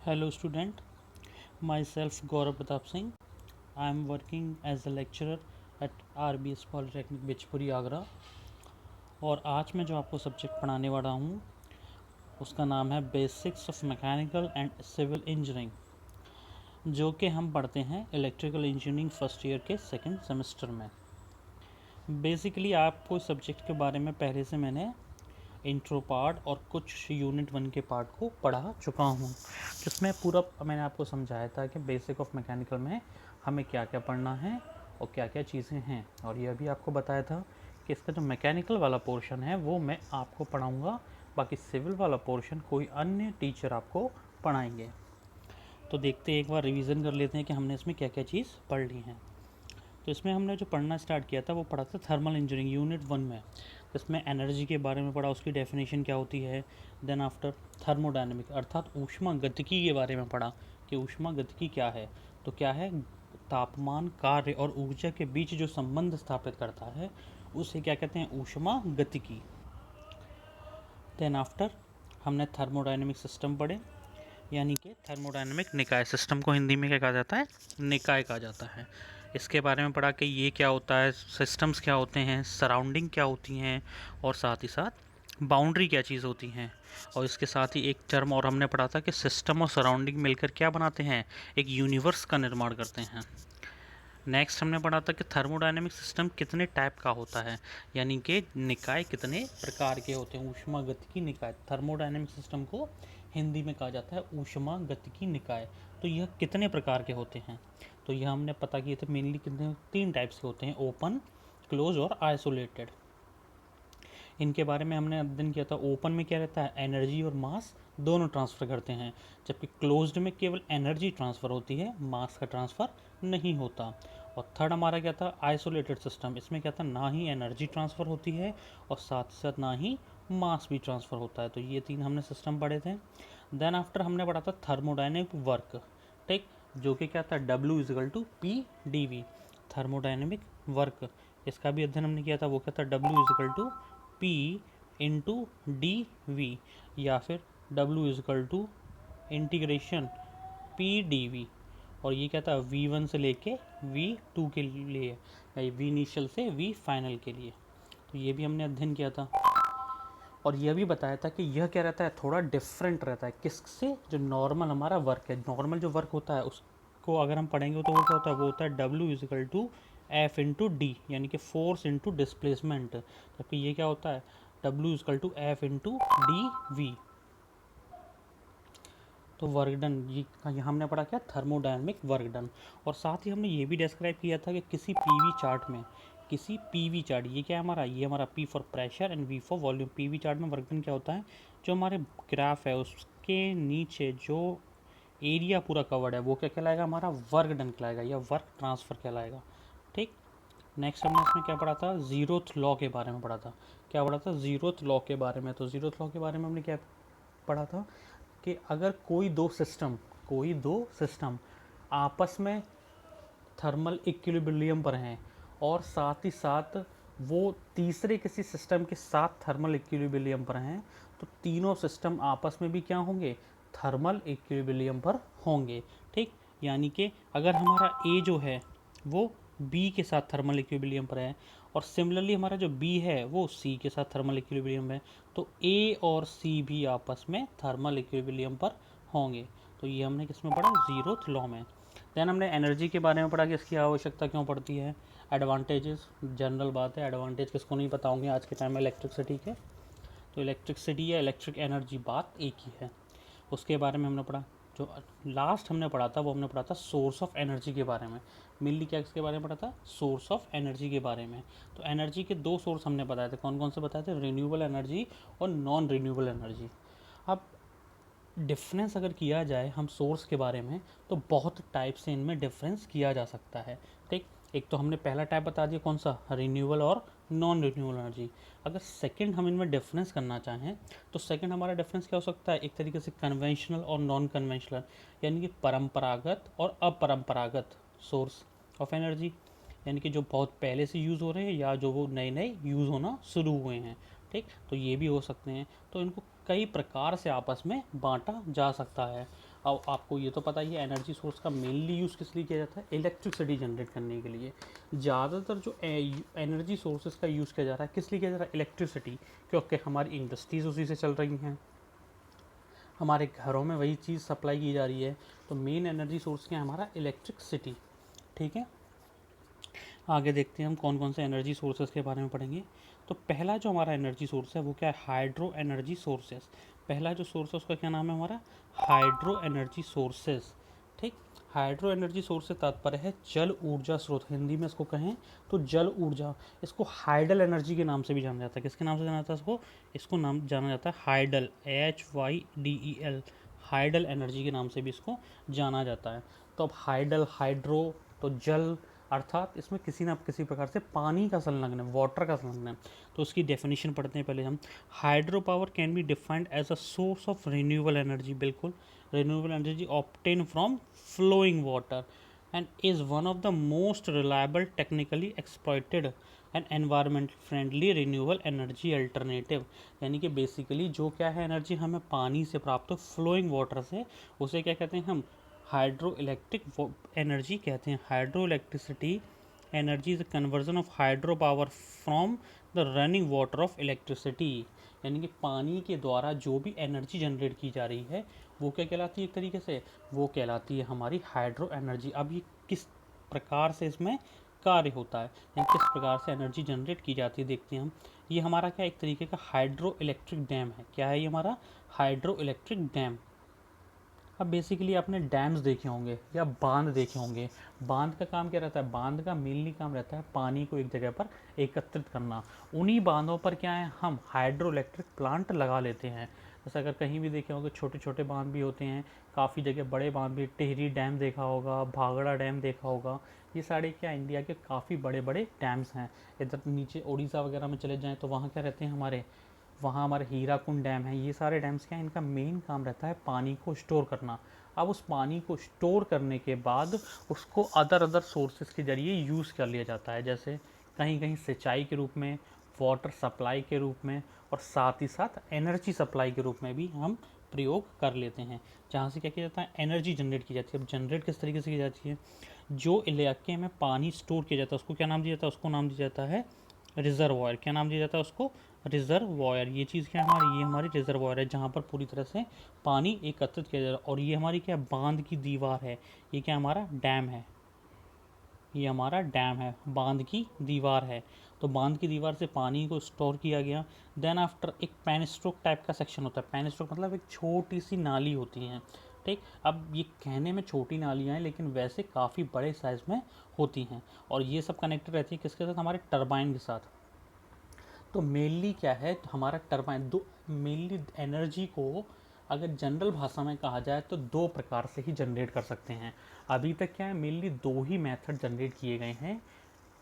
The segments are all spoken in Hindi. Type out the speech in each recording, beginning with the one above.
Hello student, myself Gaurav Pratap Singh. I am working as a lecturer at RBS Polytechnic Bichpuri Agra. और आज मैं जो आपको सब्जेक्ट पढ़ाने वाला हूँ उसका नाम है basics of mechanical and civil engineering, जो कि हम पढ़ते हैं इलेक्ट्रिकल इंजीनियरिंग फर्स्ट ईयर के सेकंड सेमेस्टर में। बेसिकली आपको सब्जेक्ट के बारे में पहले से मैंने इंट्रो पार्ट और कुछ यूनिट 1 के पार्ट को पढ़ा चुका हूँ, जिसमें पूरा मैंने आपको समझाया था कि बेसिक ऑफ मैकेनिकल में हमें क्या क्या पढ़ना है और क्या क्या चीज़ें हैं। और यह भी आपको बताया था कि इसका जो मैकेनिकल वाला पोर्शन है वो मैं आपको पढ़ाऊँगा, बाकी सिविल वाला पोर्शन कोई अन्य टीचर आपको पढ़ाएंगे। तो देखते हैं, एक बार रिवीजन कर लेते हैं कि हमने इसमें क्या क्या चीज़ पढ़ ली हैं। तो इसमें हमने जो पढ़ना स्टार्ट किया था वो पढ़ा था थर्मल इंजीनियरिंग यूनिट 1 में। इसमें एनर्जी के बारे में पढ़ा, उसकी डेफिनेशन क्या होती है। देन आफ्टर थर्मोडायनेमिक अर्थात ऊष्मा गतिकी के बारे में पढ़ा कि ऊष्मा गतिकी क्या है। तो क्या है, तापमान, कार्य और ऊर्जा के बीच जो संबंध स्थापित करता है उसे क्या कहते हैं, ऊष्मा गतिकी। देन आफ्टर हमने थर्मोडायनेमिक सिस्टम पढ़े, यानी कि थर्मोडायनेमिक निकाय। सिस्टम को हिंदी में क्या कहा जाता है, निकाय कहा जाता है। इसके बारे में पढ़ा कि ये क्या होता है, सिस्टम्स क्या होते हैं, सराउंडिंग क्या होती हैं, और साथ ही साथ बाउंड्री क्या चीज़ होती हैं। और इसके साथ ही एक टर्म और हमने पढ़ा था कि सिस्टम और सराउंडिंग मिलकर क्या बनाते हैं, एक यूनिवर्स का निर्माण करते हैं। नेक्स्ट हमने पढ़ा था कि थर्मोडायनेमिक सिस्टम कितने टाइप का होता है, यानी कि निकाय कितने प्रकार के होते हैं। ऊष्मा गतिकी निकाय, थर्मोडायनेमिक सिस्टम को हिंदी में कहा जाता है ऊष्मा गतिकी निकाय। तो यह कितने प्रकार के होते हैं, तो यह हमने पता किए थे। मेनली कितने, 3 टाइप्स के होते हैं, ओपन, क्लोज और आइसोलेटेड। इनके बारे में हमने अध्ययन किया था। ओपन में क्या रहता है, एनर्जी और मास दोनों ट्रांसफ़र करते हैं, जबकि क्लोज्ड में केवल एनर्जी ट्रांसफ़र होती है, मास का ट्रांसफ़र नहीं होता। और थर्ड हमारा क्या था, आइसोलेटेड सिस्टम। इसमें क्या था, ना ही एनर्जी ट्रांसफ़र होती है और साथ ही साथ ना ही मास भी ट्रांसफ़र होता है। तो ये 3 हमने सिस्टम पढ़े थे। देन आफ्टर हमने पढ़ा था थर्मोडायनेमिक वर्क, ठीक, जो कि क्या था, W = P dV, thermodynamic work. इसका भी अध्ययन हमने किया था, वो क्या था, W = P × dV, या फिर W = और ये क्या था, V1 से लेके V2 के लिए, या V इनिशियल से V फाइनल के लिए। तो ये भी हमने अध्ययन किया था। और यह भी बताया था कि यह क्या रहता है, थोड़ा डिफरेंट रहता है किससे, जो नॉर्मल हमारा वर्क है। नॉर्मल जो वर्क होता है उसको अगर हम पढ़ेंगे तो वो क्या होता है, वो होता है W = F × D, यानी कि फोर्स इंटू डिस्प्लेसमेंट। जबकि ये क्या होता है, W = F × dV। तो वर्क डन, ये हमने पढ़ा क्या, थर्मोडायनेमिक वर्क डन। और साथ ही हमने ये भी डिस्क्राइब किया था कि किसी पीवी चार्ट में, किसी पीवी चार्ट, ये क्या है हमारा, ये हमारा P for pressure and V for volume. PV chart में वर्क डन क्या होता है, जो हमारे ग्राफ है उसके नीचे जो एरिया पूरा कवर्ड है वो क्या कहलाएगा, हमारा वर्क डन कहलाएगा या वर्क ट्रांसफ़र कहलाएगा, ठीक। नेक्स्ट हमने इसमें क्या पढ़ा था, ज़ीरोथ लॉ के बारे में पढ़ा था। क्या पढ़ा था, ज़ीरोथ लॉ के बारे में। तो ज़ीरोथ लॉ के बारे में हमने क्या पढ़ा था कि अगर कोई दो सिस्टम आपस में थर्मल इक्विलिब्रियम पर हैं और साथ ही साथ वो तीसरे किसी सिस्टम के साथ थर्मल इक्विलिब्रियम पर हैं, तो तीनों सिस्टम आपस में भी क्या होंगे, थर्मल इक्विलिब्रियम पर होंगे, ठीक। यानी कि अगर हमारा ए जो है वो बी के साथ थर्मल इक्विलिब्रियम पर है, और सिमिलरली हमारा जो बी है वो सी के साथ थर्मल इक्विलिब्रियम है, तो ए और सी भी आपस में थर्मल इक्विलिब्रियम पर होंगे। तो ये हमने किस में पढ़ा, ज़ीरोथ लॉ में। देन हमने एनर्जी के बारे में पढ़ा कि इसकी आवश्यकता क्यों पड़ती है। एडवांटेजेस, जनरल बात है, एडवांटेज किसको नहीं पता होंगे आज के टाइम में इलेक्ट्रिसिटी के। तो इलेक्ट्रिसिटी या इलेक्ट्रिक एनर्जी बात एक ही है। उसके बारे में हमने पढ़ा। जो लास्ट हमने पढ़ा था वो हमने पढ़ा था सोर्स ऑफ एनर्जी के बारे में। मेनली क्या किसके बारे में पढ़ा था, सोर्स ऑफ एनर्जी के बारे में। तो एनर्जी के 2 सोर्स हमने बताए थे, कौन कौन से बताए थे, रिन्यूएबल एनर्जी और नॉन रिन्यूएबल एनर्जी। अब डिफरेंस अगर किया जाए हम सोर्स के बारे में, तो बहुत टाइप से इनमें डिफरेंस किया जा सकता है, ठीक। एक तो हमने पहला टाइप बता दिया, कौन सा, रिन्यूएबल और नॉन रिन्यूएबल एनर्जी। अगर सेकंड हम इनमें डिफरेंस करना चाहें तो सेकंड हमारा डिफरेंस क्या हो सकता है, एक तरीके से कन्वेंशनल और नॉन कन्वेंशनल, यानी कि परंपरागत और अपरंपरागत सोर्स ऑफ एनर्जी, यानी कि जो बहुत पहले से यूज़ हो रहे हैं या जो वो नए नए यूज़ होना शुरू हुए हैं, ठीक। तो ये भी हो सकते हैं। तो इनको कई प्रकार से आपस में बांटा जा सकता है। अब आपको ये तो पता ही है एनर्जी सोर्स का मेनली यूज़ किस लिए किया जाता है, इलेक्ट्रिसिटी जनरेट करने के लिए। ज़्यादातर जो एनर्जी सोर्सेज का यूज़ किया जा रहा है किस लिए किया जा रहा है, इलेक्ट्रिसिटी, क्योंकि हमारी इंडस्ट्रीज़ उसी से चल रही हैं, हमारे घरों में वही चीज़ सप्लाई की जा रही है। तो मेन एनर्जी सोर्स क्या है हमारा, इलेक्ट्रिसिटी। ठीक है, आगे देखते हैं हम कौन कौन से एनर्जी सोर्सेज के बारे में पढ़ेंगे। तो पहला जो हमारा एनर्जी सोर्स है वो क्या है, हाइड्रो एनर्जी सोर्सेज। पहला जो सोर्स है उसका क्या नाम है हमारा, हाइड्रो एनर्जी सोर्सेज। ठीक, हाइड्रो एनर्जी सोर्स से तात्पर्य है जल ऊर्जा स्रोत, हिंदी में इसको कहें तो जल ऊर्जा। इसको हाइडल एनर्जी के नाम से भी जाना जाता है। किसके नाम से जाना जाता है इसको, इसको नाम जाना जाता है हाइडल, HYDEL, हाइडल एनर्जी के नाम से भी इसको जाना जाता है। तो अब हाइडल, हाइड्रो तो जल, अर्थात इसमें किसी न किसी प्रकार से पानी का संलग्न है, वाटर का संलग्न है। तो उसकी डेफिनेशन पढ़ते हैं पहले हम। Hydro power can be defined as a source of renewable energy, बिल्कुल, renewable energy obtain from flowing water and is one of the most reliable, technically exploited and environment friendly renewable energy alternative. यानी कि बेसिकली जो क्या है एनर्जी हमें पानी से प्राप्त हो, फ्लोइंग वाटर से, उसे क्या कहते हैं हम, हाइड्रो इलेक्ट्रिक एनर्जी कहते हैं। Hydro electricity energy is conversion of hydro power from the running water of electricity. यानी कि पानी के द्वारा जो भी एनर्जी जनरेट की जा रही है वो क्या कहलाती है, एक तरीके से वो कहलाती है हमारी हाइड्रो एनर्जी। अब ये किस प्रकार से इसमें कार्य होता है, यानी किस प्रकार से एनर्जी जनरेट की जाती है, देखते हैं हम। ये हमारा क्या एक तरीके का हाइड्रो इलेक्ट्रिक डैम है। क्या है ये हमारा, हाइड्रो इलेक्ट्रिक डैम। अब बेसिकली आपने डैम्स देखे होंगे या बांध देखे होंगे। बांध का काम क्या रहता है, बांध का मेनली काम रहता है पानी को एक जगह पर एकत्रित करना। उन्हीं बांधों पर क्या है, हम हाइड्रो इलेक्ट्रिक प्लांट लगा लेते हैं। जैसे अगर कहीं भी देखे होंगे छोटे छोटे बांध भी होते हैं, काफ़ी जगह बड़े बांध भी, टिहरी डैम देखा होगा, भागड़ा डैम देखा होगा। ये सारे क्या इंडिया के काफ़ी बड़े बड़े डैम्स हैं। इधर नीचे उड़ीसा वगैरह में चले जाएँ तो वहाँ क्या रहते हैं हमारे, वहाँ हमारे हीराकुंड डैम है। ये सारे डैम्स क्या हैं, इनका मेन काम रहता है पानी को स्टोर करना। अब उस पानी को स्टोर करने के बाद उसको अदर सोर्सेज के ज़रिए यूज़ कर लिया जाता है, जैसे कहीं कहीं सिंचाई के रूप में, वाटर सप्लाई के रूप में, और साथ ही साथ एनर्जी सप्लाई के रूप में भी हम प्रयोग कर लेते हैं, जहाँ से क्या किया जाता है, एनर्जी जनरेट की जाती है। अब जनरेट किस तरीके से की जाती है, जो इलाके में पानी स्टोर किया जाता है उसको क्या नाम दिया जाता है, उसको नाम दिया जाता है रिजर्वायर। क्या नाम दिया जाता है उसको, रिजर्वायर। ये चीज़ क्या है हमारी, ये हमारी रिजर्वायर है जहाँ पर पूरी तरह से पानी एकत्रित किया जा रहा है। और ये हमारी क्या बांध की दीवार है, ये क्या हमारा डैम है, ये हमारा डैम है, बांध की दीवार है। तो बांध की दीवार से पानी को स्टोर किया गया। देन आफ्टर एक पेन स्ट्रोक टाइप का सेक्शन होता है। पेन स्ट्रोक मतलब एक छोटी सी नाली होती है। ठीक, अब ये कहने में छोटी नालियाँ हैं लेकिन वैसे काफ़ी बड़े साइज़ में होती हैं। और ये सब कनेक्टेड रहती है किसके साथ, हमारे टरबाइन के साथ। तो मेनली क्या है, तो हमारा टरबाइन दो, मेनली एनर्जी को अगर जनरल भाषा में कहा जाए तो दो प्रकार से ही जनरेट कर सकते हैं। अभी तक क्या है, मेनली दो ही मेथड जनरेट किए गए हैं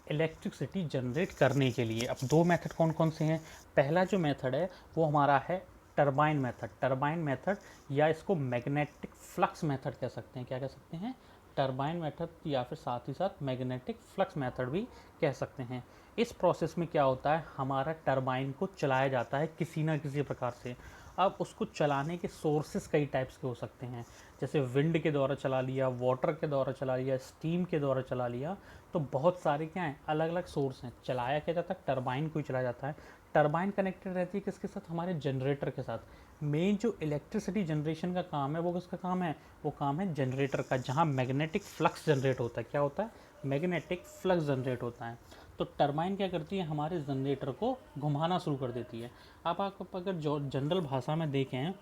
इलेक्ट्रिसिटी जनरेट करने के लिए। अब दो मेथड कौन कौन से हैं, पहला जो मेथड है वो हमारा है टरबाइन मेथड। टरबाइन मेथड या इसको मैग्नेटिक फ्लक्स मेथड कह सकते हैं। क्या कह सकते हैं, टरबाइन मेथड या फिर साथ ही साथ मैग्नेटिक फ्लक्स मेथड भी कह सकते हैं। इस प्रोसेस में क्या होता है, हमारा टरबाइन को चलाया जाता है किसी ना किसी प्रकार से। अब उसको चलाने के सोर्सेस कई टाइप्स के हो सकते हैं, जैसे विंड के द्वारा चला लिया, वाटर के द्वारा चला लिया, स्टीम के द्वारा चला लिया। तो बहुत सारे क्या हैं, अलग अलग सोर्स हैं। चलाया क्या जाता है, टरबाइन को ही चलाया जाता है। टरबाइन कनेक्टेड रहती है किसके साथ, हमारे जनरेटर के साथ। मेन जो इलेक्ट्रिसिटी जनरेशन का काम है वो किसका काम है, वो काम है जनरेटर का, जहाँ मैग्नेटिक फ्लक्स जनरेट होता है। क्या होता है, मैग्नेटिक फ्लक्स जनरेट होता है। तो टरबाइन क्या करती है, हमारे जनरेटर को घुमाना शुरू कर देती है। अब आप अगर जो जनरल भाषा में देखें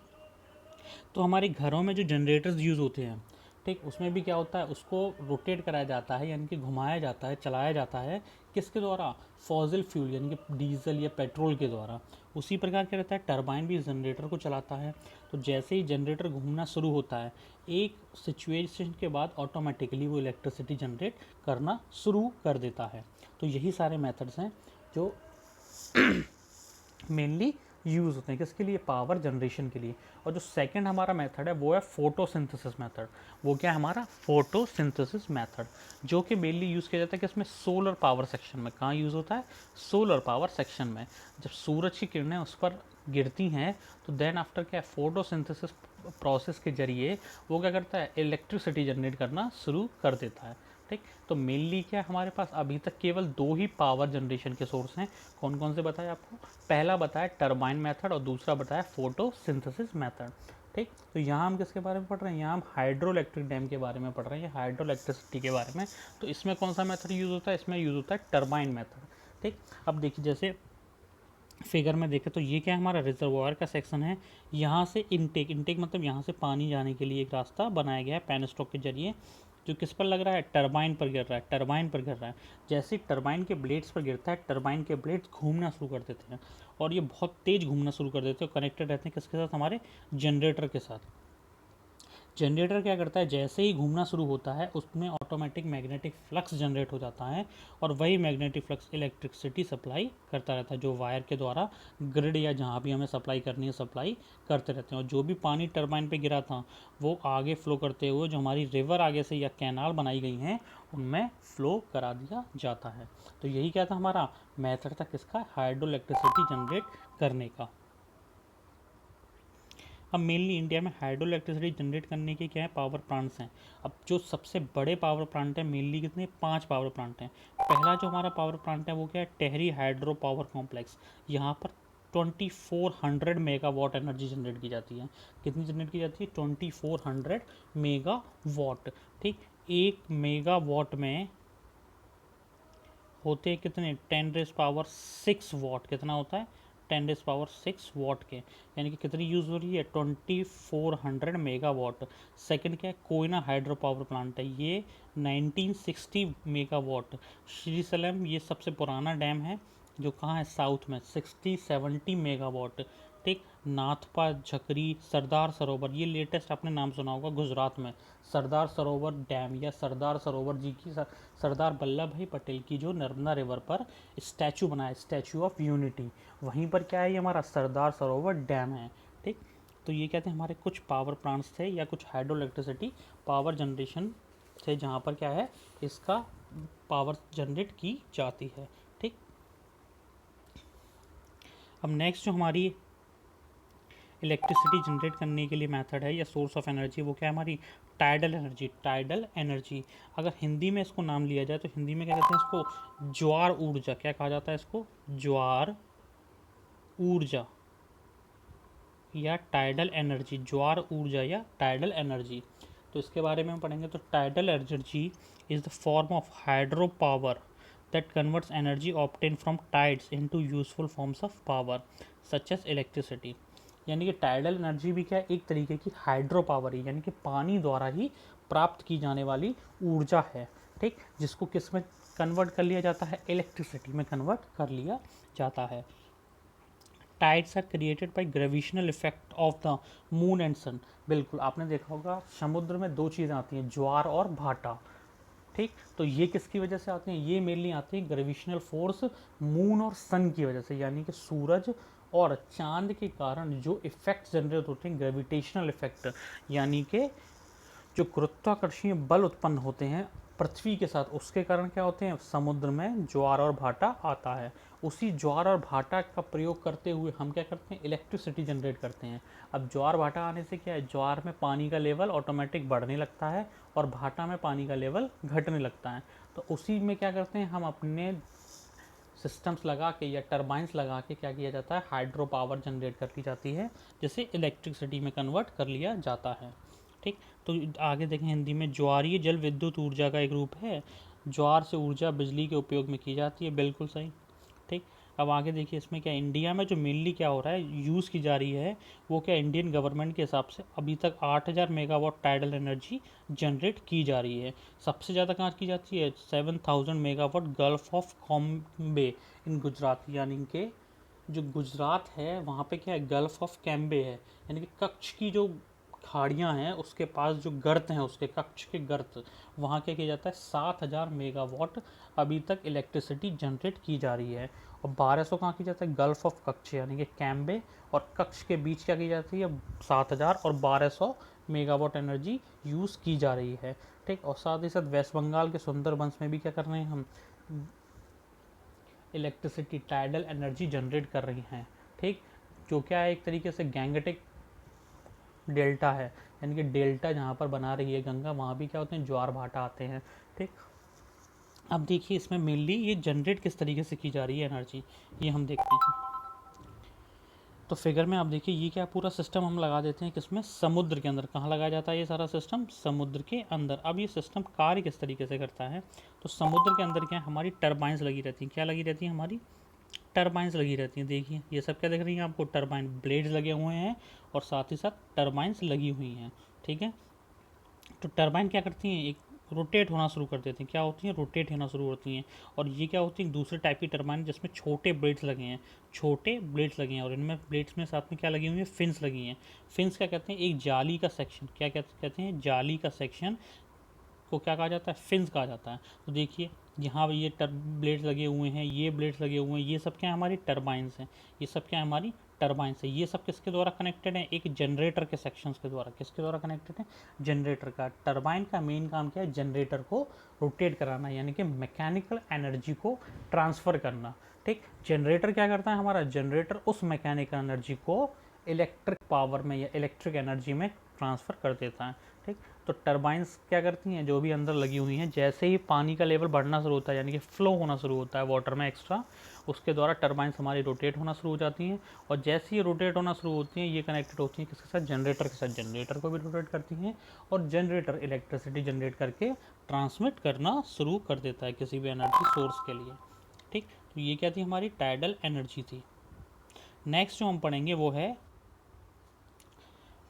तो हमारे घरों में जो जनरेटर्स यूज़ होते हैं, ठीक, उसमें भी क्या होता है, उसको रोटेट कराया जाता है, यानी कि घुमाया जाता है, चलाया जाता है किसके द्वारा, फॉसिल फ्यूल यानी कि डीजल या पेट्रोल के द्वारा। उसी प्रकार क्या रहता है, टरबाइन भी जनरेटर को चलाता है। तो जैसे ही जनरेटर घूमना शुरू होता है, एक सिचुएशन के बाद ऑटोमेटिकली वो इलेक्ट्रिसिटी जनरेट करना शुरू कर देता है। तो यही सारे मेथड्स हैं जो मेनली यूज़ होते हैं किसके लिए, पावर जनरेशन के लिए। और जो सेकंड हमारा मेथड है वो है फोटोसिंथेसिस मेथड। वो क्या है हमारा, फोटोसिंथेसिस मेथड, जो कि मेनली यूज़ किया जाता है कि इसमें सोलर पावर सेक्शन में। कहाँ यूज़ होता है, सोलर पावर सेक्शन में। जब सूरज की किरणें उस पर गिरती हैं तो देन आफ्टर क्या फोटोसिंथेसिस प्रोसेस के जरिए वो क्या करता है, इलेक्ट्रिसिटी जनरेट करना शुरू कर देता है। ठीक, तो मेनली क्या है, हमारे पास अभी तक केवल 2 ही पावर जनरेशन के सोर्स हैं। कौन कौन से बताया आपको? पहला बताया टरबाइन मेथड और दूसरा बताया फोटोसिंथेसिस मेथड। ठीक, तो यहाँ हम किसके बारे में पढ़ रहे हैं? यहाँ हम हाइड्रो इलेक्ट्रिक डैम के बारे में पढ़ रहे हैं, हाइड्रो इलेक्ट्रिसिटी के बारे में। तो इसमें कौन सा मेथड यूज़ होता है? इसमें यूज़ होता है टरबाइन मेथड। ठीक, अब देखिए जैसे फिगर में देखें तो ये क्या है, हमारा रिजर्वायर का सेक्शन है। यहाँ से इनटेक मतलब यहाँ से पानी जाने के लिए एक रास्ता बनाया गया है पेनस्टॉक के जरिए, जो किस पर लग रहा है? टरबाइन पर गिर रहा है, टरबाइन पर गिर रहा है। जैसे टरबाइन के ब्लेड्स पर गिरता है, टरबाइन के ब्लेड्स घूमना शुरू कर देते हैं और ये बहुत तेज़ घूमना शुरू कर देते हैं और कनेक्टेड रहते हैं किसके साथ? हमारे जनरेटर के साथ। जनरेटर क्या करता है, जैसे ही घूमना शुरू होता है उसमें ऑटोमेटिक मैग्नेटिक फ्लक्स जनरेट हो जाता है और वही मैग्नेटिक फ्लक्स इलेक्ट्रिसिटी सप्लाई करता रहता है, जो वायर के द्वारा ग्रिड या जहाँ भी हमें सप्लाई करनी है सप्लाई करते रहते हैं। और जो भी पानी टरबाइन पे गिरा था वो आगे फ्लो करते हुए जो हमारी रिवर आगे से या कैनाल बनाई गई हैं उनमें फ्लो करा दिया जाता है। तो यही क्या था, हमारा मेथड था किसका? हाइड्रो इलेक्ट्रिसिटी जनरेट करने का। अब मेनली इंडिया में हाइड्रो इलेक्ट्रिसिटी जनरेट करने के क्या है, पावर प्लांट्स हैं। अब जो सबसे बड़े पावर प्लांट हैं, मेनली कितने? 5 पावर प्लांट हैं। पहला जो हमारा पावर प्लांट है वो क्या है? Tehri hydro power complex. यहाँ पर 2400 मेगावाट एनर्जी जनरेट की जाती है। कितनी जनरेट की जाती है? 2400 मेगावाट। ठीक, 1 मेगावाट में होते हैं कितने? 10⁻6 वाट। कितना होता है? 10⁻6 वाट के, यानी कि कितनी यूज़ हो रही है? 2400 मेगावाट। सेकंड क्या है? कोयना हाइड्रो पावर प्लांट है, ये 1960 मेगावाट। श्रीशैलम ये सबसे पुराना डैम है जो कहाँ है? साउथ में, 60-70 मेगावाट। ठीक, नाथपा झकरी सरदार सरोवर, ये लेटेस्ट आपने नाम सुना होगा गुजरात में, सरदार सरोवर डैम या सरदार सरोवर जी की सरदार वल्लभ भाई पटेल की जो नर्मदा रिवर पर स्टैचू बनाया, स्टैचू ऑफ यूनिटी, वहीं पर क्या है? ये हमारा सरदार सरोवर डैम है। ठीक, तो ये कहते हैं हमारे कुछ पावर प्लांट्स थे या कुछ हाइड्रो इलेक्ट्रिसिटी पावर जनरेशन थे जहाँ पर क्या है, इसका पावर जनरेट की जाती है। ठीक, अब नेक्स्ट जो हमारी इलेक्ट्रिसिटी जनरेट करने के लिए मेथड है या सोर्स ऑफ एनर्जी, वो क्या है? हमारी टाइडल एनर्जी। टाइडल एनर्जी अगर हिंदी में इसको नाम लिया जाए तो हिंदी में क्या कहते हैं इसको? ज्वार ऊर्जा। क्या कहा जाता है इसको? ज्वार ऊर्जा या टाइडल एनर्जी, ज्वार ऊर्जा या टाइडल एनर्जी। तो इसके बारे में हम पढ़ेंगे। तो tidal energy is the form of hydro power that converts energy obtained from tides into useful forms of power such as electricity। यानी कि टाइडल एनर्जी भी क्या है? एक तरीके की हाइड्रो पावर है, यानी कि पानी द्वारा ही प्राप्त की जाने वाली ऊर्जा है। ठीक, जिसको किस में कन्वर्ट कर लिया जाता है? इलेक्ट्रिसिटी में कन्वर्ट कर लिया जाता है। Tides are created by gravitational effect of the moon and sun. बिल्कुल, आपने देखा होगा समुद्र में 2 चीज़ें आती हैं, ज्वार और भाटा। ठीक, तो ये किसकी वजह से आते हैं? ये मेनली आते हैं ग्रेविशनल फोर्स मून और सन की वजह से, यानी कि सूरज और चांद के कारण जो इफेक्ट जनरेट होते हैं, ग्रेविटेशनल इफेक्ट, यानी कि जो गुरुत्वाकर्षणीय बल उत्पन्न होते हैं पृथ्वी के साथ, उसके कारण क्या होते हैं? समुद्र में ज्वार और भाटा आता है। उसी ज्वार और भाटा का प्रयोग करते हुए हम क्या करते हैं? इलेक्ट्रिसिटी जनरेट करते हैं। अब ज्वार भाटा आने से क्या है? ज्वार में पानी का लेवल ऑटोमेटिक बढ़ने लगता है और भाटा में पानी का लेवल घटने लगता है। तो उसी में क्या करते हैं हम? अपने सिस्टम्स लगा के या टरबाइंस लगा के क्या किया जाता है? हाइड्रो पावर जनरेट कर ली जाती है, जिसे इलेक्ट्रिसिटी में कन्वर्ट कर लिया जाता है। ठीक, तो आगे देखें हिंदी में, ज्वारीय जल विद्युत ऊर्जा का एक रूप है। ज्वार से ऊर्जा बिजली के उपयोग में की जाती है। बिल्कुल सही। ठीक, अब आगे देखिए इसमें क्या, इंडिया में जो मेनली क्या हो रहा है, यूज़ की जा रही है, वो क्या इंडियन गवर्नमेंट के हिसाब से अभी तक 8000 मेगावाट टाइडल एनर्जी जनरेट की जा रही है। सबसे ज़्यादा कहाँ की जाती है? 7000 मेगावाट गल्फ ऑफ कॉम्बे इन गुजरात, यानी कि जो गुजरात है वहाँ पे क्या है? गल्फ ऑफ कैम्बे है, यानी कि कच्छ की जो खाड़ियाँ हैं उसके पास जो गर्त हैं, उसके कच्छ के गर्त, वहाँ क्या किया जाता है? 7000 मेगावाट अभी तक इलेक्ट्रिसिटी जनरेट की जा रही है। और 1200 कहाँ की जाता है? गल्फ ऑफ कच्छ, यानी कि कैम्बे और कच्छ के बीच क्या की जाती है? 7000 और 1200 मेगावाट एनर्जी यूज़ की जा रही है। ठीक, और साथ ही साथ वेस्ट बंगाल के सुंदरबंस में भी क्या कर रहे हैं हम? इलेक्ट्रिसिटी टाइडल एनर्जी जनरेट कर रही हैं। ठीक, जो क्या है एक तरीके से गैंगटिक डेल्टा है, यानी कि डेल्टा जहाँ पर बना रही है गंगा, वहाँ भी क्या होते हैं, ज्वार भाटा आते हैं। ठीक, अब देखिए इसमें मेनली ये जनरेट किस तरीके से की जा रही है एनर्जी, ये हम देखते हैं। तो फिगर में आप देखिए ये क्या पूरा सिस्टम हम लगा देते हैं किसमें, समुद्र के अंदर। कहाँ लगाया जाता है ये सारा सिस्टम, समुद्र के अंदर। अब ये सिस्टम कार्य किस तरीके से करता है, तो समुद्र के अंदर क्या है, हमारी टरबाइंस लगी रहती हैं। क्या लगी रहती हैं, हमारी टरबाइंस लगी रहती हैं। देखिए ये सब क्या दिख रही हैं आपको, टरबाइन ब्लेड्स लगे हुए हैं और साथ ही साथ टरबाइंस लगी हुई हैं। ठीक है, तो टरबाइन क्या करती हैं, एक रोटेट होना शुरू कर देती हैं। क्या होती हैं, रोटेट होना शुरू होती हैं। और ये क्या होती है, दूसरे टाइप की टरबाइन जिसमें छोटे ब्लेड्स लगे हैं, छोटे ब्लेड्स लगे हैं। और इनमें ब्लेड्स में साथ में क्या लगी हुई है, फिन्स लगी हैं। फिन्स क्या कहते हैं, एक जाली का सेक्शन। क्या कहते हैं, जाली का सेक्शन को क्या कहा जाता है, फिन्स कहा जाता है। तो देखिए यहाँ ये ब्लेड्स लगे हुए हैं, ये ब्लेड्स लगे हुए हैं, ये सब क्या है, हमारी टरबाइंस हैं। ये सब क्या है, हमारी टरबाइंस है। ये सब किसके द्वारा कनेक्टेड है, एक जनरेटर के सेक्शंस के द्वारा। किसके द्वारा कनेक्टेड है, जनरेटर का। टरबाइन का मेन काम क्या है, जनरेटर को रोटेट कराना, यानी कि मैकेनिकल एनर्जी को ट्रांसफ़र करना। ठीक, जनरेटर क्या करता है, हमारा जनरेटर उस मैकेनिकल एनर्जी को इलेक्ट्रिक पावर में या इलेक्ट्रिक एनर्जी में ट्रांसफ़र कर देता है। ठीक, तो टरबाइंस क्या करती हैं, जो भी अंदर लगी हुई हैं, जैसे ही पानी का लेवल बढ़ना शुरू होता है, यानी कि फ्लो होना शुरू होता है वाटर में एक्स्ट्रा, उसके द्वारा टरबाइंस हमारी रोटेट होना शुरू हो जाती हैं। और जैसे ही रोटेट होना शुरू होती हैं, ये कनेक्टेड होती हैं किसके साथ, जनरेटर के साथ। जनरेटर को भी रोटेट करती हैं और जनरेटर इलेक्ट्रिसिटी जनरेट करके ट्रांसमिट करना शुरू कर देता है किसी भी एनर्जी सोर्स के लिए। ठीक, तो ये क्या थी, हमारी टाइडल एनर्जी थी। नेक्स्ट जो हम पढ़ेंगे वो है,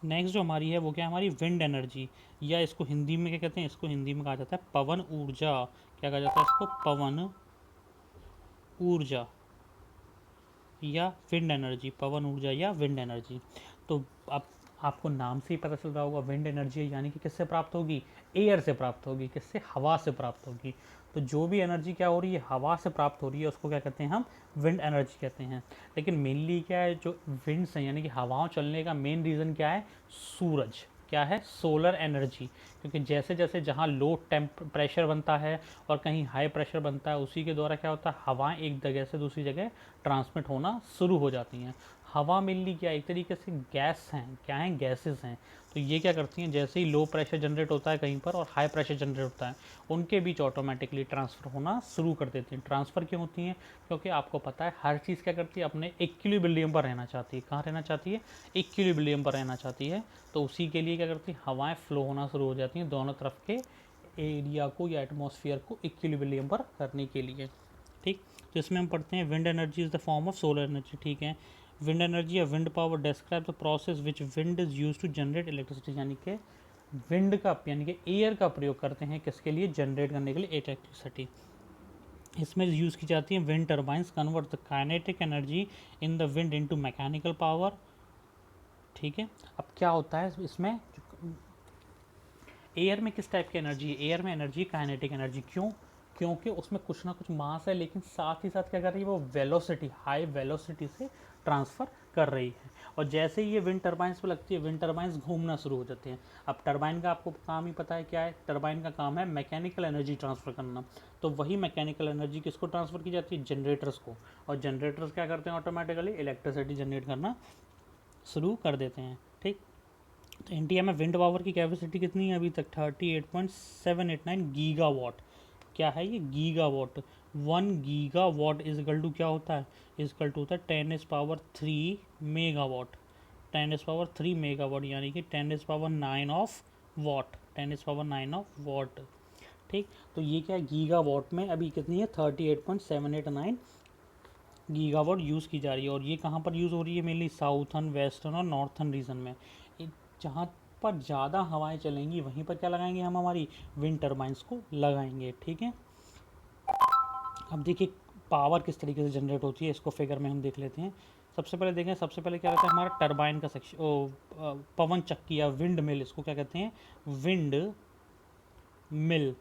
नेक्स्ट जो हमारी है वो क्या है, हमारी विंड एनर्जी, या इसको हिंदी में क्या कहते हैं, इसको हिंदी में कहा जाता है पवन ऊर्जा। क्या कहा जाता है इसको, पवन ऊर्जा या विंड एनर्जी, पवन ऊर्जा या विंड एनर्जी। तो अब आपको नाम से ही पता चल रहा होगा, विंड एनर्जी यानी कि किससे प्राप्त होगी, एयर से प्राप्त होगी। किससे, हवा से प्राप्त होगी। तो जो भी एनर्जी क्या हो रही है, हवा से प्राप्त हो रही है, उसको क्या कहते हैं हम, विंड एनर्जी कहते हैं। लेकिन मेनली क्या है, जो विंड्स हैं यानी कि हवाओं चलने का मेन रीज़न क्या है, सूरज। क्या है, सोलर एनर्जी। क्योंकि जैसे जैसे जहाँ लो प्रेशर बनता है और कहीं हाई प्रेशर बनता है, उसी के द्वारा क्या होता है, हवाएं एक जगह से दूसरी जगह ट्रांसमिट होना शुरू हो जाती हैं। हवा मेनली क्या, एक तरीके से गैस हैं, क्या हैं, गैसेस हैं। तो ये क्या करती हैं, जैसे ही लो प्रेशर जनरेट होता है कहीं पर और हाई प्रेशर जनरेट होता है, उनके बीच ऑटोमेटिकली ट्रांसफ़र होना शुरू कर देती हैं। ट्रांसफ़र क्यों होती हैं, क्योंकि आपको पता है हर चीज़ क्या करती है, अपने इक्विलिब्रियम पर रहना चाहती है। कहाँ रहना चाहती है, इक्विलिब्रियम पर रहना चाहती है। तो उसी के लिए क्या करती है, हवाएं फ्लो होना शुरू हो जाती हैं दोनों तरफ के एरिया को या एटमॉस्फेयर को इक्विलिब्रियम पर करने के लिए। ठीक, तो इसमें हम पढ़ते हैं, wind energy is the form of solar energy. ठीक है, विंड एनर्जी या wind power describe the process which wind is use to generate electricity. यानी कि विंड का यानी कि एयर का प्रयोग करते हैं किसके लिए, जनरेट करने के लिए इलेक्ट्रिसिटी। इसमें यूज़ की जाती है wind turbines convert the kinetic energy in the wind into mechanical power. ठीक है, अब क्या होता है इसमें, एयर में किस टाइप की एनर्जी है, एयर में एनर्जी काइनेटिक एनर्जी। क्यों, क्योंकि उसमें कुछ ना कुछ मास है, लेकिन साथ ही साथ क्या कर रही है, वो वेलोसिटी, हाई वेलोसिटी से ट्रांसफ़र कर रही है। और जैसे ही ये विंड टर्बाइंस पे लगती है, विंड टर्बाइंस घूमना शुरू हो जाते हैं। अब टर्बाइन का आपको काम ही पता है क्या है, टर्बाइन का काम है मैकेनिकल एनर्जी ट्रांसफ़र करना। तो वही मैकेनिकल एनर्जी किसको ट्रांसफ़र की जाती है, जनरेटर्स को। और जनरेटर्स क्या करते हैं, ऑटोमेटिकली इलेक्ट्रिसिटी जनरेट करना शुरू कर देते हैं। ठीक, तो इंडिया में विंड पावर की कैपेसिटी कितनी है अभी तक, 38.789 गीगावाट। क्या है ये, गीगावाट। 1 गीगावाट इजकल टू क्या होता है, इजकल टू होता है 10⁻³ मेगावाट। 10⁻³ मेगावाट यानी कि 10⁻9 ऑफ वाट, 10⁻9 ऑफ वाट। ठीक, तो ये क्या है, गीगावाट में अभी कितनी है, 38.789 गीगावाट यूज़ की जा रही है। और ये कहाँ पर यूज़ हो रही है, मेनली साउथर्न, वेस्टर्न और नॉर्थर्न रीजन में। जहाँ पर ज़्यादा हवाएं चलेंगी वहीं पर क्या लगाएंगे हम, हमारी विंड टर्बाइंस को लगाएंगे। ठीक है, अब देखिए पावर किस तरीके से जनरेट होती है, इसको फिगर में हम देख लेते हैं। सबसे पहले देखें, सबसे पहले क्या रहता है, हमारा टरबाइन का सेक्शन, पवन चक्की या विंड मिल, इसको क्या कहते हैं, विंड मिल।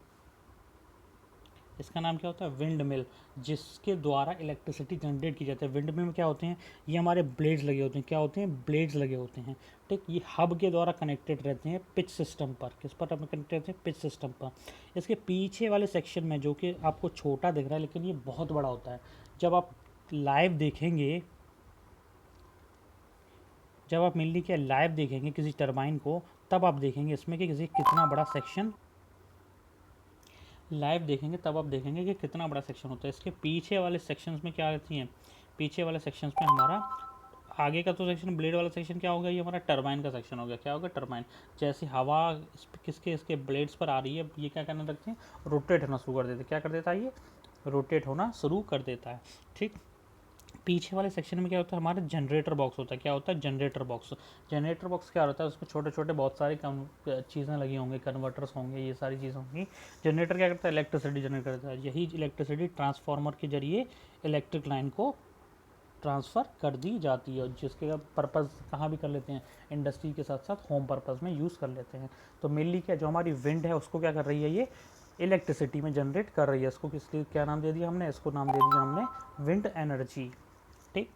इसका नाम क्या होता है, विंड मिल, जिसके द्वारा इलेक्ट्रिसिटी जनरेट की जाती है। विंड मिल में क्या होते हैं, ये हमारे ब्लेड्स लगे होते हैं। क्या होते हैं, ब्लेड्स लगे होते हैं। ठीक, ये हब के द्वारा कनेक्टेड रहते हैं पिच सिस्टम पर। किस पर कनेक्टेड रहते हैं, पिच सिस्टम पर। इसके पीछे वाले सेक्शन में, जो कि आपको छोटा दिख रहा है लेकिन ये बहुत बड़ा होता है, जब आप लाइव देखेंगे जब आप मेनली क्या लाइव देखेंगे किसी टरबाइन को, तब आप देखेंगे इसमें कि कितना बड़ा सेक्शन, लाइव देखेंगे तब आप देखेंगे कि कितना बड़ा सेक्शन होता है। इसके पीछे वाले सेक्शंस में क्या रहती हैं, पीछे वाले सेक्शंस में हमारा आगे का तो सेक्शन ब्लेड वाला सेक्शन क्या होगा, ये हमारा टरबाइन का सेक्शन हो गया। क्या होगा, टरबाइन। जैसे हवा किसके इसके ब्लेड्स पर आ रही है, ये क्या करने लगते हैं, रोटेट होना शुरू कर देते हैं। क्या कर देता है, ये रोटेट होना शुरू कर देता है। ठीक, पीछे वाले सेक्शन में क्या होता है, हमारा जनरेटर बॉक्स होता है। क्या होता है, जनरेटर बॉक्स। जनरेटर बॉक्स क्या होता है, उसमें छोटे छोटे बहुत सारी चीज़ें लगी होंगी, कन्वर्टर्स होंगे, ये सारी चीज़ें होंगी। जनरेटर क्या करता है, इलेक्ट्रिसिटी जनरेट करता है। यही इलेक्ट्रिसिटी ट्रांसफार्मर के जरिए इलेक्ट्रिक लाइन को ट्रांसफ़र कर दी जाती है, और जिसके पर्पज़ कहाँ भी कर लेते हैं, इंडस्ट्री के साथ साथ होम पर्पज़ में यूज़ कर लेते हैं। तो मेनली क्या, जो हमारी विंड है उसको क्या कर रही है, ये इलेक्ट्रिसिटी में जनरेट कर रही है। इसको किस लिए क्या नाम दे दिया हमने, इसको नाम दे दिया हमने विंड एनर्जी। ठीक,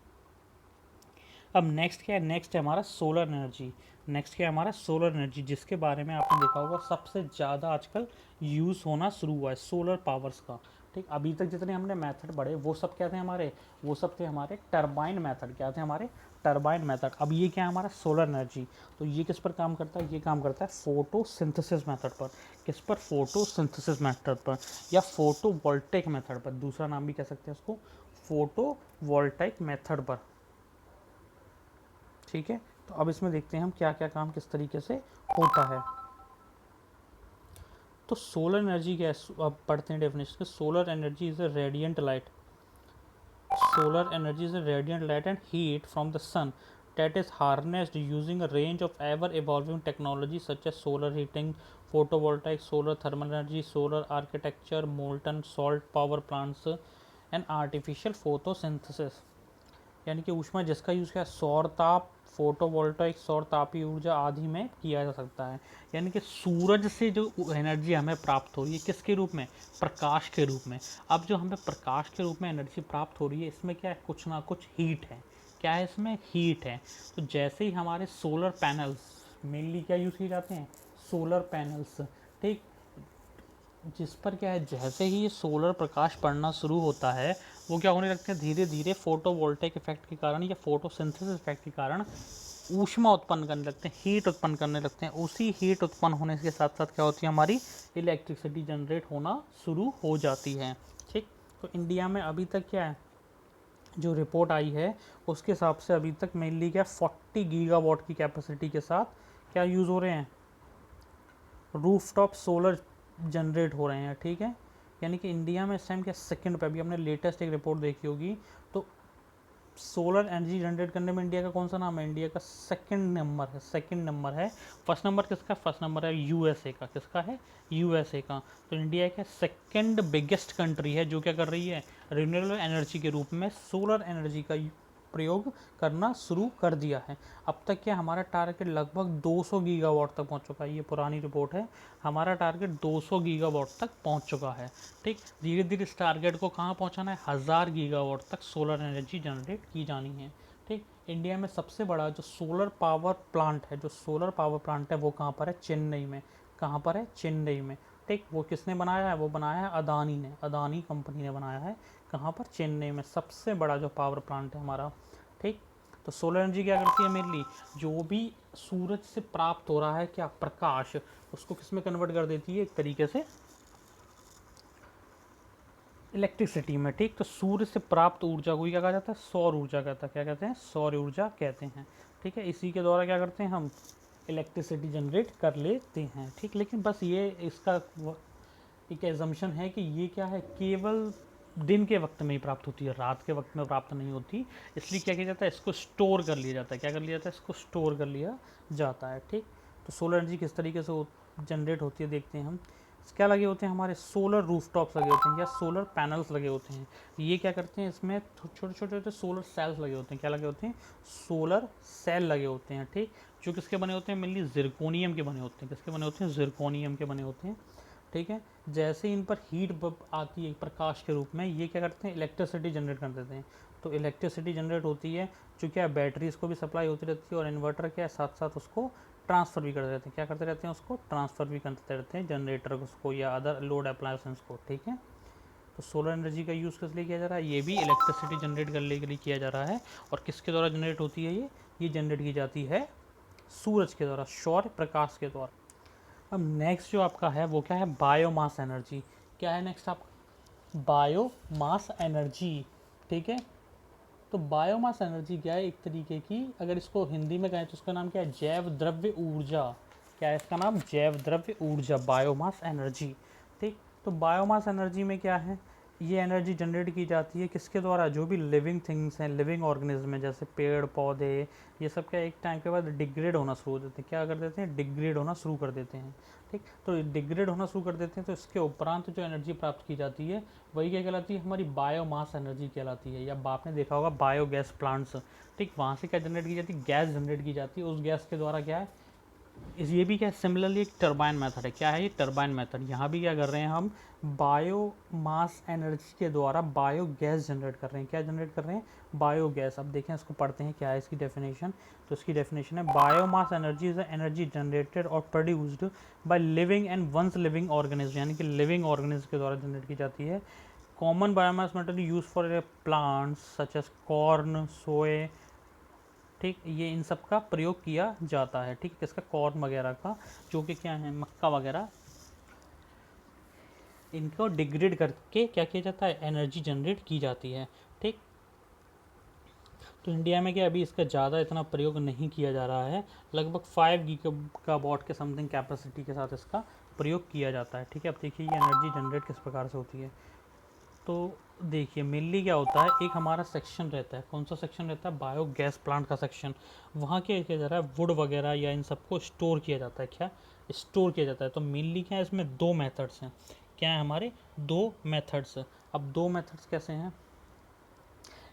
अब नेक्स्ट क्या है, नेक्स्ट है हमारा सोलर एनर्जी। नेक्स्ट क्या है हमारा सोलर एनर्जी, जिसके बारे में आपने देखा होगा सबसे ज़्यादा आजकल यूज़ होना शुरू हुआ है सोलर पावर्स का। ठीक, अभी तक जितने हमने मेथड पढ़े वो सब क्या थे हमारे, वो सब थे हमारे टरबाइन मेथड। क्या थे हमारे, टरबाइन मेथड। अब ये क्या है हमारा सोलर एनर्जी। तो ये किस पर काम करता है, ये काम करता है फोटोसिंथेसिस मेथड पर। किस पर, फोटोसिंथेसिस मेथड पर, या फोटोवोल्टेइक मेथड पर। दूसरा नाम भी कह सकते हैं उसको, फोटोवोल्टेइक मेथड पर। ठीक है, तो अब इसमें देखते हैं हम क्या क्या काम किस तरीके से होता है। तो सोलर एनर्जी क्या है, अब पढ़ते हैं definition. Solar energy is a radiant light. Solar energy is a radiant light and heat from the sun that is harnessed using a range of ever evolving technologies such as solar heating, photovoltaic, solar thermal energy, solar architecture, molten salt power plants and artificial photosynthesis। यानी कि ऊष्मा जिसका यूज़ किया सौर ताप, फोटोवोल्टाइक सौर तापीय ऊर्जा आदि में किया जा सकता है। यानी कि सूरज से जो एनर्जी हमें प्राप्त हो रही है किसके रूप में, प्रकाश के रूप में। अब जो हमें प्रकाश के रूप में एनर्जी प्राप्त हो रही है, इसमें क्या है, कुछ ना कुछ हीट है। क्या है, इसमें हीट है। तो जैसे ही हमारे सोलर पैनल्स, मेनली क्या यूज़ किए जाते हैं, सोलर पैनल्स। ठीक, जिस पर क्या है, जैसे ही ये सोलर प्रकाश पड़ना शुरू होता है, वो क्या होने लगते हैं, धीरे धीरे फोटोवोल्टेइक इफेक्ट के कारण या फोटोसिंथेसिस इफेक्ट के कारण ऊष्मा उत्पन्न करने लगते हैं, हीट उत्पन्न करने लगते हैं। उसी हीट उत्पन्न होने के साथ साथ क्या होती है, हमारी इलेक्ट्रिसिटी जनरेट होना शुरू हो जाती है। ठीक, तो इंडिया में अभी तक क्या है, जो रिपोर्ट आई है उसके हिसाब से अभी तक मेनली क्या 40 गीगावाट की कैपेसिटी के साथ क्या यूज़ हो रहे हैं, रूफटॉप सोलर जनरेट हो रहे हैं। ठीक है, यानी कि इंडिया में इस टाइम क्या सेकंड पे, अभी हमने लेटेस्ट एक रिपोर्ट देखी होगी, तो सोलर एनर्जी जनरेट करने में इंडिया का कौन सा नाम है, इंडिया का सेकंड नंबर है, सेकंड नंबर है। फर्स्ट नंबर किसका, फर्स्ट नंबर है यूएसए का। किसका है, यूएसए का। तो इंडिया का सेकंड बिगेस्ट कंट्री है जो क्या कर रही है, रिन्यूएबल एनर्जी के रूप में सोलर एनर्जी का प्रयोग करना शुरू कर दिया है। अब तक क्या हमारा टारगेट लगभग 200 गीगावाट तक पहुंच चुका है। ये पुरानी रिपोर्ट है, हमारा टारगेट 200 गीगावाट तक पहुंच चुका है। ठीक, धीरे धीरे इस टारगेट को कहाँ पहुंचाना है, 1000 गीगावाट तक सोलर एनर्जी जनरेट की जानी है। ठीक, इंडिया में सबसे बड़ा जो सोलर पावर प्लांट है, जो सोलर पावर प्लांट है वो कहाँ पर है, चेन्नई में। कहाँ पर है, चेन्नई में। ठीक, वो किसने बनाया है, वो बनाया है अदानी ने, अदानी कंपनी ने बनाया है। कहाँ पर, चेन्नई में, सबसे बड़ा जो पावर प्लांट है हमारा। ठीक, तो सोलर एनर्जी क्या करती है, मेनली जो भी सूरज से प्राप्त हो रहा है क्या, प्रकाश, उसको किस में कन्वर्ट कर देती है, एक तरीके से इलेक्ट्रिसिटी में। ठीक, तो सूर्य से प्राप्त ऊर्जा को क्या कहा जाता है, सौर ऊर्जा कहता है। क्या कहते हैं, सौर ऊर्जा कहते हैं। ठीक है, इसी के द्वारा क्या करते हैं हम, इलेक्ट्रिसिटी जनरेट कर लेते हैं। ठीक, लेकिन बस ये इसका एक एजम्पशन है कि ये क्या है, केवल दिन के वक्त में ही प्राप्त होती है, रात के वक्त में प्राप्त नहीं होती। इसलिए क्या किया जाता है, इसको स्टोर कर लिया जाता है। क्या कर लिया जाता है, इसको स्टोर कर लिया जाता है। ठीक, तो सोलर एनर्जी किस तरीके से जनरेट होती है देखते हैं हम। क्या लगे होते हैं, हमारे सोलर रूफटॉप्स लगे होते हैं या सोलर पैनल्स लगे होते हैं। ये क्या करते हैं, इसमें छोटे छोटे सोलर सेल्स लगे होते हैं। क्या लगे होते हैं, सोलर सेल लगे होते हैं। ठीक, जो किसके बने होते हैं, मेनली जिरकोनियम के बने होते हैं। किसके बने होते हैं, जिरकोनियम के बने होते हैं। ठीक है, जैसे इन पर हीट आती है प्रकाश के रूप में, ये क्या करते हैं, इलेक्ट्रिसिटी जनरेट कर देते हैं। तो इलेक्ट्रिसिटी जनरेट होती है, जो क्या बैटरीज को भी सप्लाई होती रहती है, और इन्वर्टर क्या है साथ साथ उसको ट्रांसफ़र भी करते रहते हैं। क्या करते रहते हैं, उसको ट्रांसफ़र भी करते रहते हैं, जनरेटर उसको या अदर लोड अप्लायंसेस को। ठीक है, तो सोलर एनर्जी का यूज़ किस लिए किया जा रहा है, ये भी इलेक्ट्रिसिटी जनरेट करने के लिए किया जा रहा है। और किसके द्वारा जनरेट होती है, ये ये जनरेट की जाती है सूरज के द्वारा, सौर प्रकाश के द्वारा। अब नेक्स्ट जो आपका है वो क्या है, बायोमास एनर्जी। क्या है नेक्स्ट आपका, बायोमास एनर्जी। ठीक है, तो बायोमास एनर्जी क्या है, एक तरीके की, अगर इसको हिंदी में कहें तो उसका नाम क्या है, जैव द्रव्य ऊर्जा। क्या है इसका नाम, जैव द्रव्य ऊर्जा, बायोमास एनर्जी। ठीक, तो बायोमास एनर्जी में क्या है, ये एनर्जी जनरेट की जाती है किसके द्वारा, जो भी लिविंग थिंग्स हैं, लिविंग ऑर्गेनिज्म है, जैसे पेड़ पौधे, ये सब क्या एक टाइम के बाद डिग्रेड होना शुरू हो देते हैं। क्या कर देते हैं, डिग्रेड होना शुरू कर देते हैं। ठीक, तो डिग्रेड होना शुरू कर देते हैं, तो इसके उपरांत जो एनर्जी प्राप्त की जाती है वही क्या कहलाती है, हमारी बायोमास एनर्जी कहलाती है। या आपने देखा होगा बायोगैस प्लांट्स, ठीक, वहाँ से क्या जनरेट की जाती है, गैस जनरेट की जाती है। उस गैस के द्वारा क्या है, ये भी क्या सिमिलरली एक टरबाइन मेथड है। क्या है ये, टरबाइन मेथड। यहाँ भी क्या कर रहे हैं हम, बायोमास एनर्जी के द्वारा बायोगैस जनरेट कर रहे हैं। क्या जनरेट कर रहे हैं, बायोगैस। अब देखें इसको पढ़ते हैं, क्या है इसकी डेफिनेशन। तो इसकी डेफिनेशन है, biomass energy is energy generated और produced by living and once living organism, यानी कि लिविंग ऑर्गेनिज्म के द्वारा जनरेट की जाती है। Common biomass method use for plants such as corn, soy, ठीक, ये इन सब का प्रयोग किया जाता है। ठीक, किसका, कॉर्न वगैरह का, जो कि क्या है, मक्का वगैरह, इनको डिग्रेड करके क्या किया जाता है, एनर्जी जनरेट की जाती है। ठीक, तो इंडिया में क्या अभी इसका ज़्यादा इतना प्रयोग नहीं किया जा रहा है, लगभग 5 गीगावाट के समथिंग कैपेसिटी के साथ इसका प्रयोग किया जाता है। ठीक है, अब देखिए ये एनर्जी जनरेट किस प्रकार से होती है। तो देखिए मेनली क्या होता है, एक हमारा सेक्शन रहता है, कौन सा सेक्शन रहता है, बायोगैस प्लांट का सेक्शन। वहाँ क्या किया जा रहा है, वुड वगैरह या इन सबको स्टोर किया जाता है। क्या स्टोर किया जाता है, तो मेनली क्या है, इसमें 2 मेथड्स हैं। क्या है हमारे, 2 मेथड्स। अब 2 मेथड्स कैसे हैं,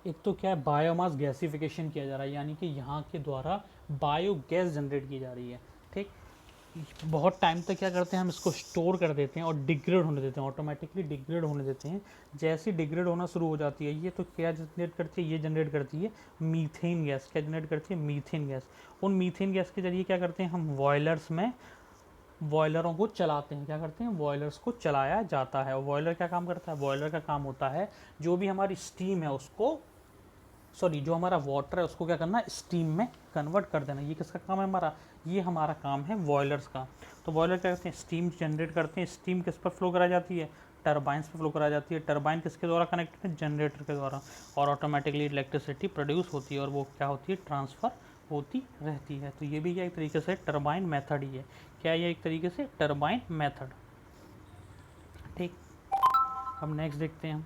एक तो क्या है, बायोमास गैसिफिकेशन किया जा रहा है, यानी कि यहाँ के द्वारा बायोगैस जनरेट की जा रही है। ठीक, बहुत टाइम तक क्या करते हैं, हम इसको स्टोर कर देते हैं और डिग्रेड होने देते हैं, ऑटोमेटिकली डिग्रेड होने देते हैं। जैसे ही डिग्रेड होना शुरू हो जाती है ये, तो क्या जनरेट करती है, ये जनरेट करती है मीथेन गैस। क्या जनरेट करती है, मीथेन गैस। उन मीथेन गैस के जरिए क्या करते हैं हम, बॉयलर्स में, बॉयलरों को चलाते हैं। क्या करते हैं, बॉयलर्स को चलाया जाता है। और बॉयलर क्या काम करता है, बॉयलर का काम होता है जो भी हमारी स्टीम है उसको, सॉरी, जो हमारा वाटर है उसको क्या करना, स्टीम में कन्वर्ट कर देना। ये किसका काम है हमारा, ये हमारा काम है बॉयलर्स का। तो बॉयलर क्या करते हैं, स्टीम जनरेट करते हैं। स्टीम किस पर फ्लो करा जाती है, टरबाइंस पर फ्लो करा जाती है। टरबाइन किसके द्वारा कनेक्टेड है, जनरेटर के द्वारा, और ऑटोमेटिकली इलेक्ट्रिसिटी प्रोड्यूस होती है और वो क्या होती है, ट्रांसफ़र होती रहती है। तो ये भी क्या एक तरीके से टरबाइन मेथड ही है। क्या ये एक तरीके से टरबाइन मेथड। ठीक, अब नेक्स्ट देखते हैं हम।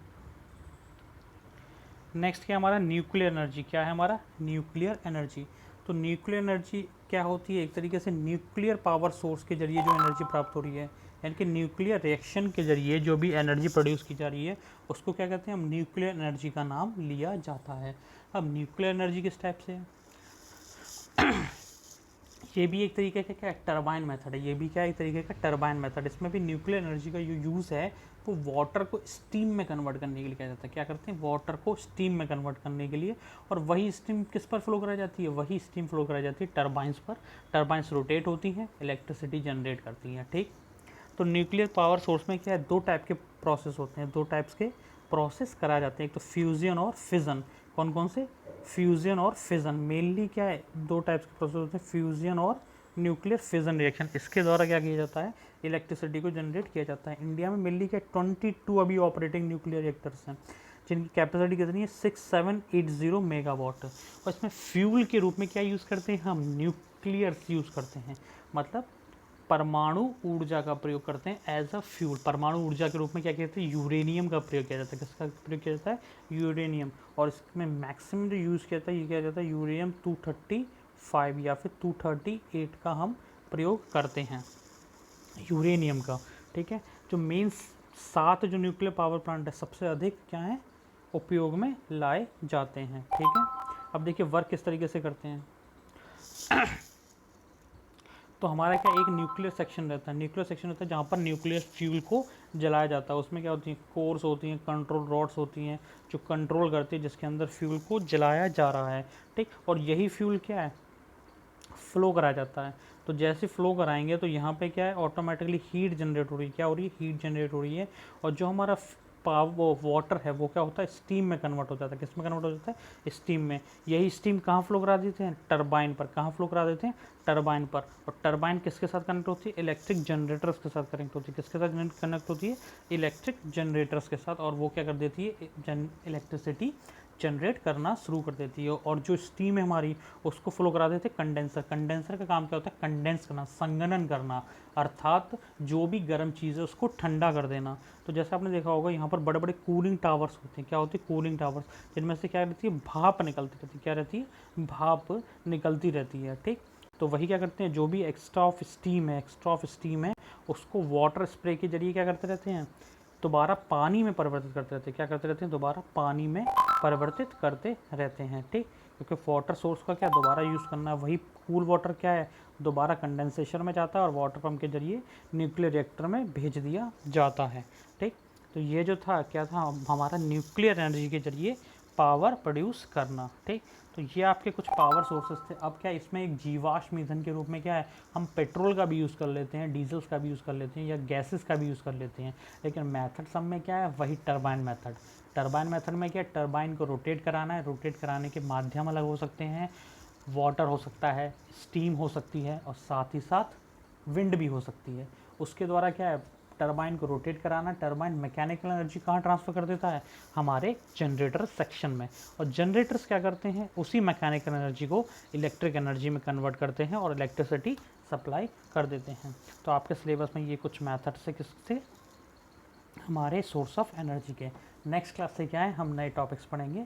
नेक्स्ट क्या हमारा, न्यूक्लियर एनर्जी। क्या है हमारा, न्यूक्लियर एनर्जी। तो न्यूक्लियर एनर्जी क्या होती है, एक तरीके से न्यूक्लियर पावर सोर्स के जरिए जो एनर्जी प्राप्त हो रही है, यानी कि न्यूक्लियर रिएक्शन के जरिए जो भी एनर्जी प्रोड्यूस की जा रही है उसको क्या कहते हैं हम, न्यूक्लियर एनर्जी का नाम लिया जाता है। अब न्यूक्लियर एनर्जी किस टाइप से है, ये भी एक तरीके का क्या टरबाइन मेथड है। ये भी क्या एक तरीके का टरबाइन मेथड। इसमें भी न्यूक्लियर एनर्जी का जो यूज़ है वो वाटर को स्टीम में कन्वर्ट करने के लिए किया जाता है। क्या करते हैं, वाटर को स्टीम में कन्वर्ट करने के लिए। और वही स्टीम किस पर फ्लो कराई जाती है, वही स्टीम फ्लो कराई जाती है टरबाइंस पर। टरबाइंस रोटेट होती हैं, इलेक्ट्रिसिटी जनरेट करती हैं। ठीक, तो न्यूक्लियर पावर सोर्स में क्या है, 2 टाइप के प्रोसेस होते हैं, 2 टाइप्स के प्रोसेस कराए जाते हैं। एक तो फ्यूजन और फिजन। कौन कौन से, फ्यूजन और फिजन। मेनली क्या है, 2 टाइप्स के प्रोसेस होते हैं, फ्यूजन और न्यूक्लियर फिजन रिएक्शन। इसके द्वारा क्या किया जाता है, इलेक्ट्रिसिटी को जनरेट किया जाता है। इंडिया में मेनली क्या 22 अभी ऑपरेटिंग न्यूक्लियर रिएक्टर्स हैं जिनकी कैपेसिटी कितनी है, 6780 मेगावाट। और इसमें फ्यूल के रूप में क्या यूज़ करते हैं हम, न्यूक्लियर्स यूज़ करते हैं, मतलब परमाणु ऊर्जा का प्रयोग करते हैं एज अ फ्यूल। परमाणु ऊर्जा के रूप में क्या कहते हैं, यूरेनियम का प्रयोग किया जाता है। किसका प्रयोग किया जाता है, यूरेनियम। और इसमें मैक्सिमम जो यूज़ किया जाता है, ये किया जाता है यूरेनियम 235 या फिर 238 का हम प्रयोग करते हैं, यूरेनियम का। ठीक है, जो मेन 7 जो न्यूक्लियर पावर प्लांट है सबसे अधिक क्या है, उपयोग में लाए जाते हैं। ठीक है, अब देखिए वर्क किस तरीके से करते हैं। तो हमारा क्या एक न्यूक्लियर सेक्शन रहता है, न्यूक्लियर सेक्शन रहता है जहाँ पर न्यूक्लियर फ्यूल को जलाया जाता है। उसमें क्या होती है, कोर्स होती हैं, कंट्रोल रॉड्स होती हैं जो कंट्रोल करती है जिसके अंदर फ्यूल को जलाया जा रहा है। ठीक, और यही फ्यूल क्या है, फ्लो कराया जाता है। तो जैसे फ्लो कराएंगे तो यहाँ पे क्या है, ऑटोमेटिकली हीट जनरेट हो रही है। क्या हो रही है, हीट जनरेट हो रही है। और जो हमारा पावर वाटर है वो क्या होता है, स्टीम में कन्वर्ट हो जाता है। किस में कन्वर्ट हो जाता है, स्टीम में। यही स्टीम कहाँ फ्लो करा देते हैं, टरबाइन पर। कहाँ फ्लो करा देते हैं, टरबाइन पर। और टरबाइन किसके साथ कनेक्ट होती है, इलेक्ट्रिक जनरेटर्स के साथ कनेक्ट होती है। किसके साथ कनेक्ट होती है, इलेक्ट्रिक जनरेटर्स के साथ। और वो क्या कर देती है, इलेक्ट्रिसिटी जनरेट करना शुरू कर देती है। और जो स्टीम है हमारी उसको फ्लो करा देते हैं कंडेंसर। कंडेंसर का काम क्या होता है, कंडेंस करना, संघनन करना, अर्थात जो भी गर्म चीज़ है उसको ठंडा कर देना। तो जैसे आपने देखा होगा यहाँ पर बड़े बड़े कूलिंग टावर्स होते हैं। क्या होते हैं, कूलिंग टावर्स, जिनमें से क्या रहती है, भाप निकलती रहती है। क्या रहती है, भाप निकलती रहती है। ठीक, तो वही क्या करते हैं, जो भी एक्स्ट्रा ऑफ स्टीम है उसको वाटर स्प्रे के जरिए क्या करते रहते हैं, दोबारा पानी में परिवर्तित करते रहते हैं। क्या करते रहते हैं, दोबारा पानी में परिवर्तित करते रहते हैं। ठीक, क्योंकि वाटर सोर्स का क्या दोबारा यूज़ करना है। वही कूल वाटर क्या है, दोबारा कंडेंसेशन में जाता है और वाटर पंप के जरिए न्यूक्लियर रिएक्टर में भेज दिया जाता है। ठीक, तो ये जो था क्या था, हमारा न्यूक्लियर एनर्जी के जरिए पावर प्रोड्यूस करना। ठीक, तो ये आपके कुछ पावर सोर्सेस थे। अब क्या इसमें एक जीवाश्म ईंधन के रूप में क्या है, हम पेट्रोल का भी यूज़ कर लेते हैं, डीजल्स का भी यूज़ कर लेते हैं, या गैसेस का भी यूज़ कर लेते हैं। लेकिन मेथड सब में क्या है, वही टरबाइन मेथड। टरबाइन मेथड में क्या, टरबाइन को रोटेट कराना है। रोटेट कराने के माध्यम अलग हो सकते हैं, वाटर हो सकता है, स्टीम हो सकती है, और साथ ही साथ विंड भी हो सकती है। उसके द्वारा क्या है, टरबाइन को रोटेट कराना। टरबाइन मैकेनिकल एनर्जी कहाँ ट्रांसफ़र कर देता है, हमारे जनरेटर सेक्शन में। और जनरेटर्स क्या करते हैं, उसी मैकेनिकल एनर्जी को इलेक्ट्रिक एनर्जी में कन्वर्ट करते हैं और इलेक्ट्रिसिटी सप्लाई कर देते हैं। तो आपके सिलेबस में ये कुछ मैथड्स से किस थे, हमारे सोर्स ऑफ एनर्जी के। नेक्स्ट क्लास से क्या है, हम नए टॉपिक्स पढ़ेंगे।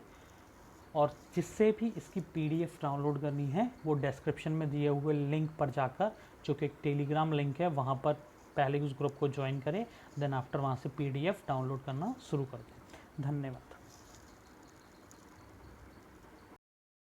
और जिससे भी इसकी पीडीएफ डाउनलोड करनी है वो डिस्क्रिप्शन में दिए हुए लिंक पर जाकर, जो कि एक टेलीग्राम लिंक है, वहाँ पर पहले उस ग्रुप को ज्वाइन करें, देन आफ्टर वहाँ से पीडीएफ डाउनलोड करना शुरू कर दें। धन्यवाद।